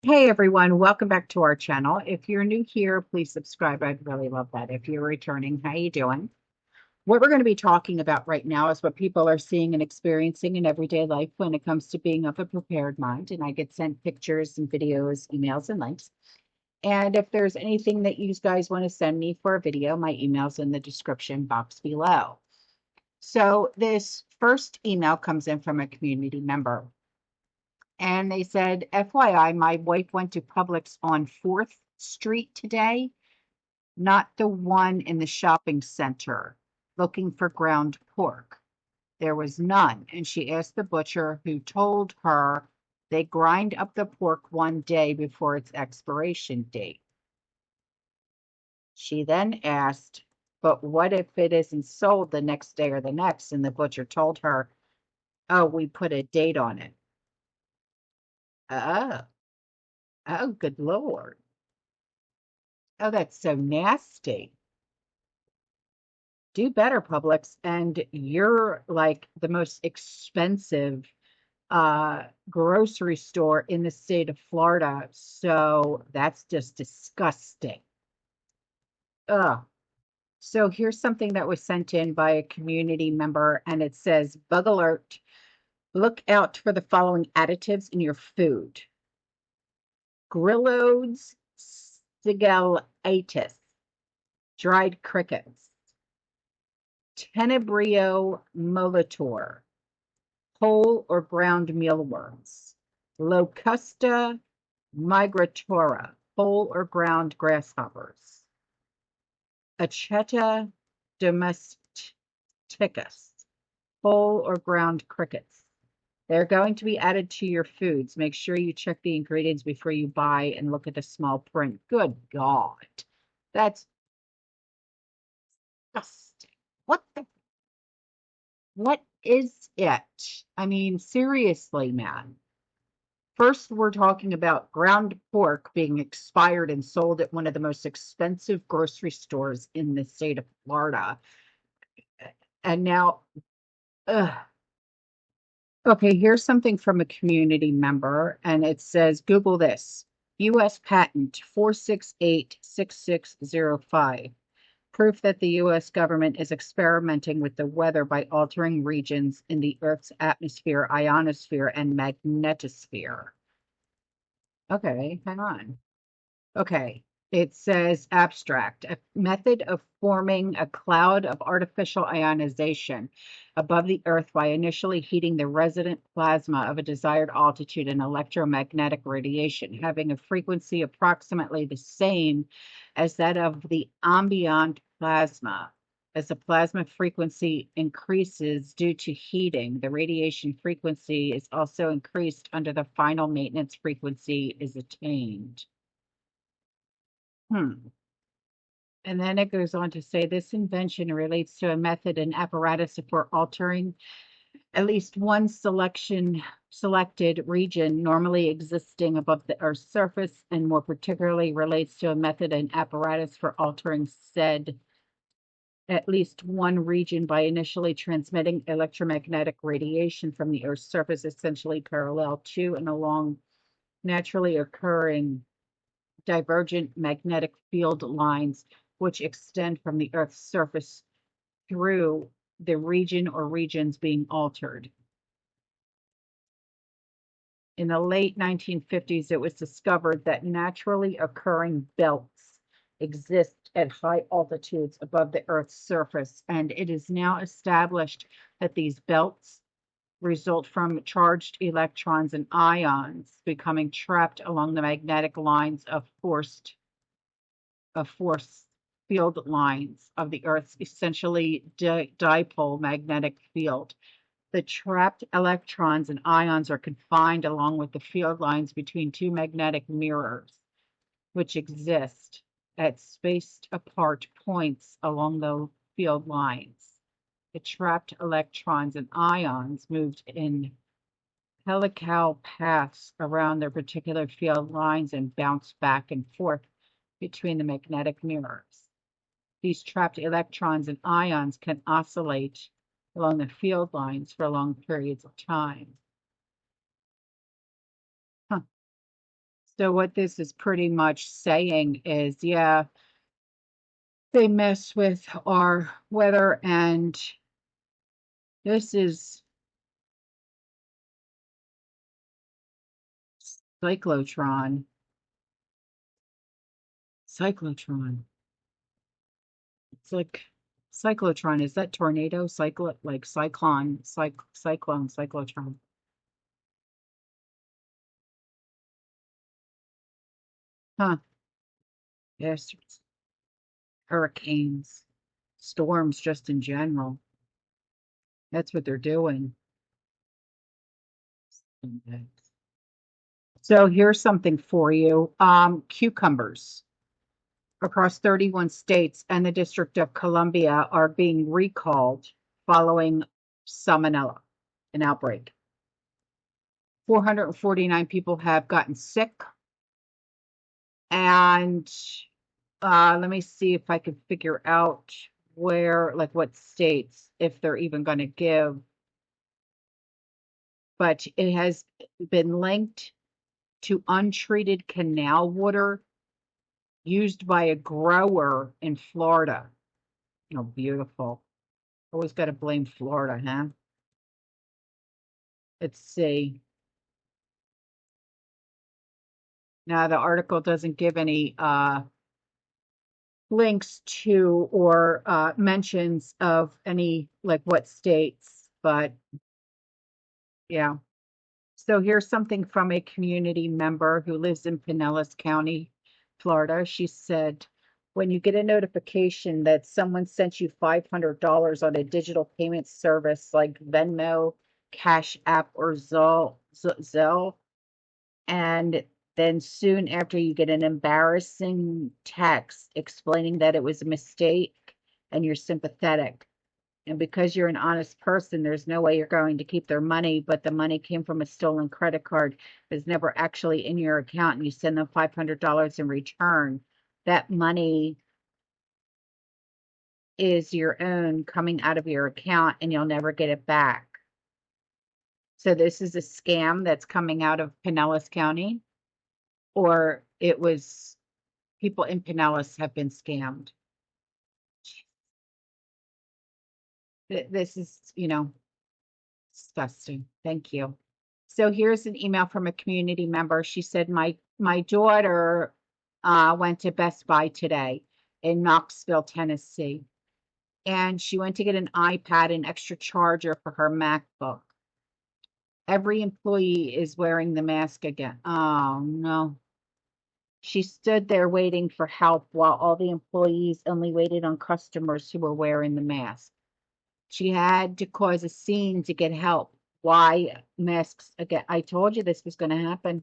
Hey everyone, welcome back to our channel. If you're new here, please subscribe. I'd really love that. If you're returning, how you doing? What we're going to be talking about right now is what people are seeing and experiencing in everyday life when it comes to being of a prepared mind. And I get sent pictures and videos, emails, and links. And if there's anything that you guys want to send me for a video, my email's in the description box below. So this first email comes in from a community member. And they said, FYI, my wife went to Publix on 4th Street today, not the one in the shopping center, looking for ground pork. There was none, and she asked the butcher, who told her they grind up the pork one day before its expiration date. She then asked, but what if it isn't sold the next day or the next? And the butcher told her, oh, we put a date on it. Oh, oh, good Lord. Oh, that's so nasty. Do better, Publix. And you're like the most expensive grocery store in the state of Florida. So that's just disgusting. Ugh. So here's something that was sent in by a community member, and it says, Bug alert, look out for the following additives in your food. Grillodes sigillitis, dried crickets. Tenebrio molitor, whole or ground mealworms. Locusta migratora, whole or ground grasshoppers. Acheta domesticus, whole or ground crickets. They're going to be added to your foods. Make sure you check the ingredients before you buy and look at the small print. Good God. That's disgusting. What is it? I mean, seriously, man. First, we're talking about ground pork being expired and sold at one of the most expensive grocery stores in the state of Florida. And now, ugh. Okay, here's something from a community member, and it says, Google this. U.S. patent 4686605. Proof that the U.S. government is experimenting with the weather by altering regions in the Earth's atmosphere, ionosphere, and magnetosphere. Okay, hang on. Okay, it says abstract, a method of forming a cloud of artificial ionization above the Earth by initially heating the resident plasma of a desired altitude and electromagnetic radiation, having a frequency approximately the same as that of the ambient plasma. As the plasma frequency increases due to heating, the radiation frequency is also increased until the final maintenance frequency is attained. Hmm. And then it goes on to say this invention relates to a method and apparatus for altering at least one selected region normally existing above the Earth's surface, and more particularly relates to a method and apparatus for altering said at least one region by initially transmitting electromagnetic radiation from the Earth's surface, essentially parallel to and along naturally occurring divergent magnetic field lines which extend from the Earth's surface through the region or regions being altered. In the late 1950s, it was discovered that naturally occurring belts exist at high altitudes above the Earth's surface, and it is now established that these belts result from charged electrons and ions becoming trapped along the magnetic lines of force field lines of the Earth's essentially dipole magnetic field. The trapped electrons and ions are confined along with the field lines between two magnetic mirrors, which exist at spaced apart points along the field lines. The trapped electrons and ions moved in helical paths around their particular field lines and bounce back and forth between the magnetic mirrors. These trapped electrons and ions can oscillate along the field lines for long periods of time. Huh. So what this is pretty much saying is, yeah, they mess with our weather, and this is cyclotron. Cyclotron. It's like cyclotron. Is that tornado? Like cyclone, cyclotron. Huh. Yes. Hurricanes, storms just in general. That's what they're doing. So here's something for you. Cucumbers across 31 states and the District of Columbia are being recalled following salmonella, an outbreak. 449 people have gotten sick. And let me see if I can figure out where, like what states, if they're even going to give. But it has been linked to untreated canal water used by a grower in Florida. Oh, beautiful. Always got to blame Florida, huh? Let's see. Now, the article doesn't give any links to or mentions of any, like what states, but yeah. So here's something from a community member who lives in Pinellas County, Florida. She said, when you get a notification that someone sent you $500 on a digital payment service like Venmo, Cash App, or Zelle, and then soon after you get an embarrassing text explaining that it was a mistake and you're sympathetic. And because you're an honest person, there's no way you're going to keep their money, but the money came from a stolen credit card, was never actually in your account, and you send them $500 in return. That money is your own coming out of your account, and you'll never get it back. So this is a scam that's coming out of Pinellas County, or it was people in Pinellas have been scammed. This is, disgusting. Thank you. So here's an email from a community member. She said, my daughter went to Best Buy today in Knoxville, Tennessee, and she went to get an iPad, an extra charger for her MacBook. Every employee is wearing the mask again. Oh, no. She stood there waiting for help while all the employees only waited on customers who were wearing the mask. She had to cause a scene to get help. Why masks again? I told you this was going to happen.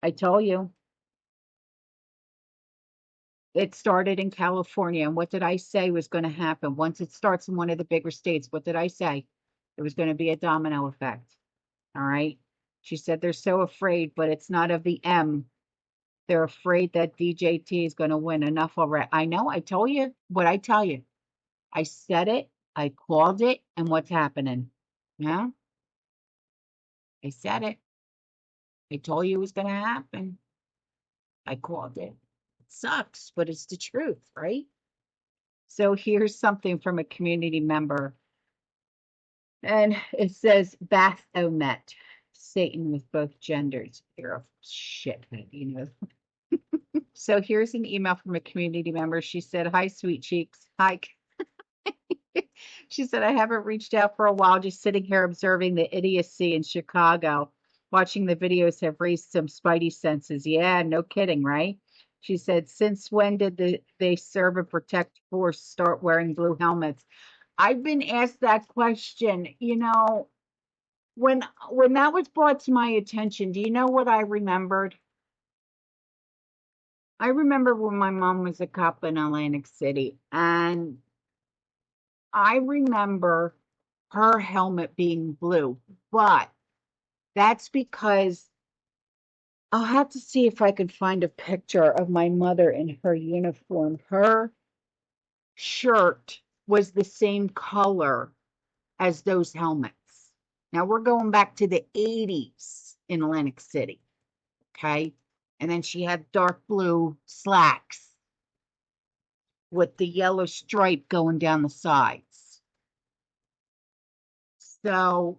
I told you. It started in California. And what did I say was going to happen? Once it starts in one of the bigger states, what did I say? There was going to be a domino effect. All right. She said they're so afraid, but it's not of the M. They're afraid that DJT is going to win. Enough already. I know. I told you what I tell you. I said it. I called it. And what's happening? Yeah. I said it. I told you it was going to happen. I called it. It sucks, but it's the truth, right? So here's something from a community member. And it says Baphomet, Satan with both genders. You're a shithead. So here's an email from a community member. She said, hi, sweet cheeks. Hi. She said, I haven't reached out for a while, just sitting here observing the idiocy in Chicago. Watching the videos have raised some spidey senses. Yeah, no kidding, right? She said, since when did they serve and protect force start wearing blue helmets? I've been asked that question. When that was brought to my attention, do you know what I remembered? I remember when my mom was a cop in Atlantic City, and I remember her helmet being blue, but that's because I'll have to see if I can find a picture of my mother in her uniform. Her shirt was the same color as those helmets. Now we're going back to the 80s in Atlantic City. Okay. And then she had dark blue slacks with the yellow stripe going down the sides. So,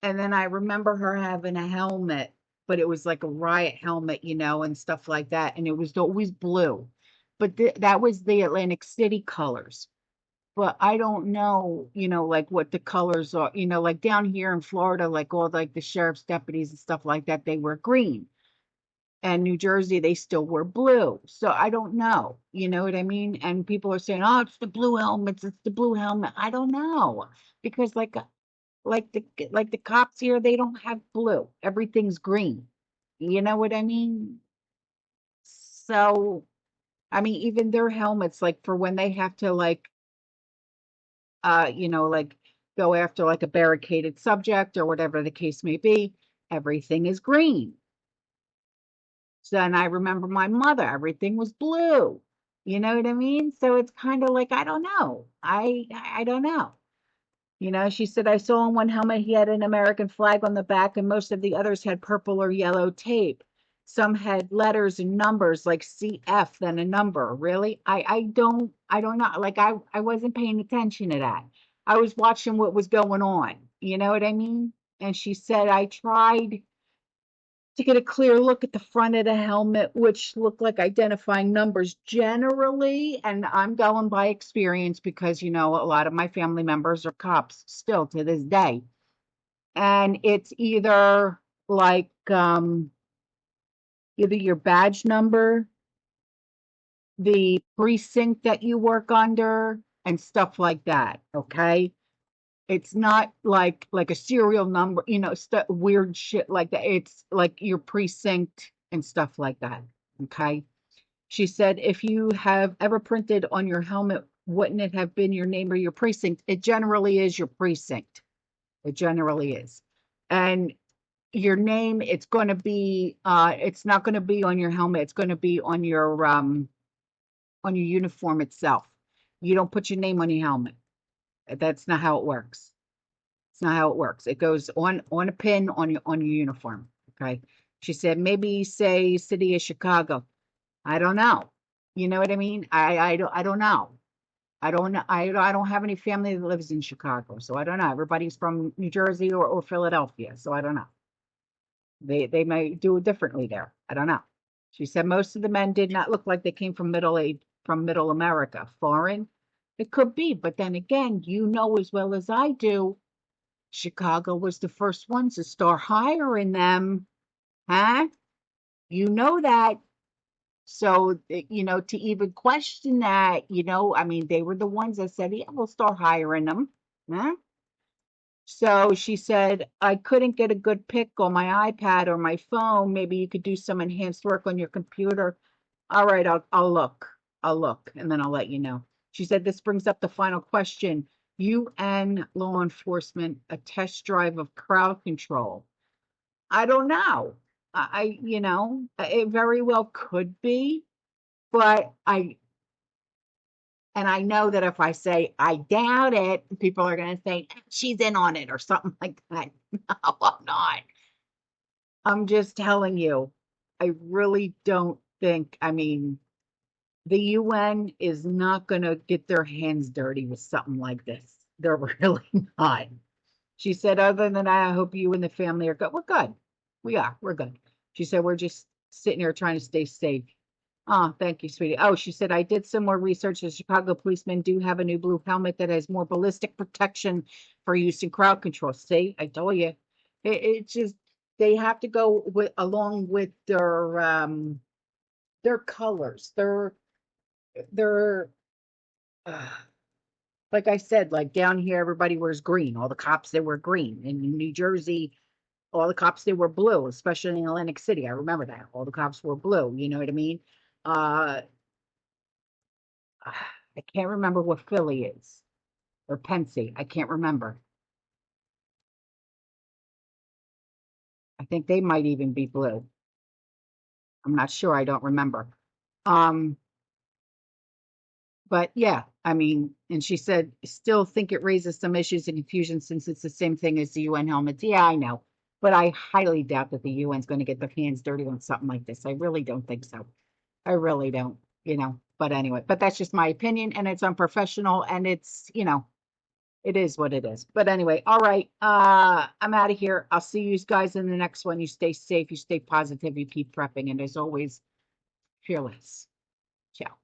and then I remember her having a helmet, but it was like a riot helmet, and stuff like that. And it was always blue. But that was the Atlantic City colors. But I don't know, like what the colors are, like down here in Florida, like all like the sheriff's deputies and stuff like that, they wear green. And New Jersey, they still wear blue. So I don't know. You know what I mean? And people are saying, "Oh, it's the blue helmets. It's the blue helmet." I don't know because like the cops here, they don't have blue. Everything's green. You know what I mean? So I mean, even their helmets, like for when they have to like go after like a barricaded subject or whatever the case may be, everything is green. So then I remember my mother, everything was blue. You know what I mean? So it's kind of like I don't know. I don't know. She said I saw on one helmet he had an American flag on the back, and most of the others had purple or yellow tape. Some had letters and numbers like CF, then a number. Really? I don't know. Like I wasn't paying attention to that. I was watching what was going on. You know what I mean? And she said I tried to get a clear look at the front of the helmet, which looked like identifying numbers generally. And I'm going by experience because, a lot of my family members are cops still to this day. And it's either like either your badge number, the precinct that you work under, and stuff like that. Okay. It's not like a serial number, weird shit like that. It's like your precinct and stuff like that. Okay. She said, if you have ever printed on your helmet, wouldn't it have been your name or your precinct? It generally is your precinct. It generally is. And your name, it's not going to be on your helmet. It's going to be on your uniform itself. You don't put your name on your helmet. That's not how it works. It's not how it works. It goes on a pin on your uniform. Okay. She said maybe say city of Chicago. I don't know. You know what I mean? I don't know. I don't have any family that lives in Chicago, so I don't know. Everybody's from New Jersey or Philadelphia, so I don't know. They may do it differently there. I don't know. She said most of the men did not look like they came from middle America. Foreign? It could be, but then again, you know as well as I do, Chicago was the first ones to start hiring them, huh? You know that. So, to even question that, I mean, they were the ones that said, yeah, we'll start hiring them. Huh? So she said, I couldn't get a good pic on my iPad or my phone. Maybe you could do some enhanced work on your computer. All right, I'll look. I'll look, and then I'll let you know. She said, this brings up the final question. UN law enforcement, a test drive of crowd control. I don't know. It very well could be, but I know that if I say I doubt it, people are going to say she's in on it or something like that. No, I'm not. I'm just telling you, I really don't think, I mean, the UN is not going to get their hands dirty with something like this. They're really not. She said, other than that, I hope you and the family are good. We're good. We are. We're good. She said, we're just sitting here trying to stay safe. Oh, thank you, sweetie. Oh, she said, I did some more research. The Chicago policemen do have a new blue helmet that has more ballistic protection for use in crowd control. See, I told you. It's just, they have to go along with their colors. Their like I said, like down here, everybody wears green. All the cops, they wear green. In New Jersey, all the cops, they were blue, especially in Atlantic City. I remember that. All the cops were blue. You know what I mean? Uh, I can't remember what Philly is or Pensy. I can't remember. I think they might even be blue. I'm not sure. I don't remember. Um, but yeah, I mean, and she said, still think it raises some issues and confusion since it's the same thing as the UN helmets. Yeah, I know. But I highly doubt that the UN's going to get their hands dirty on something like this. I really don't think so. I really don't, But anyway, but that's just my opinion, and it's unprofessional, and it's, it is what it is. But anyway, all right. I'm out of here. I'll see you guys in the next one. You stay safe, you stay positive, you keep prepping, and as always, fearless. Ciao.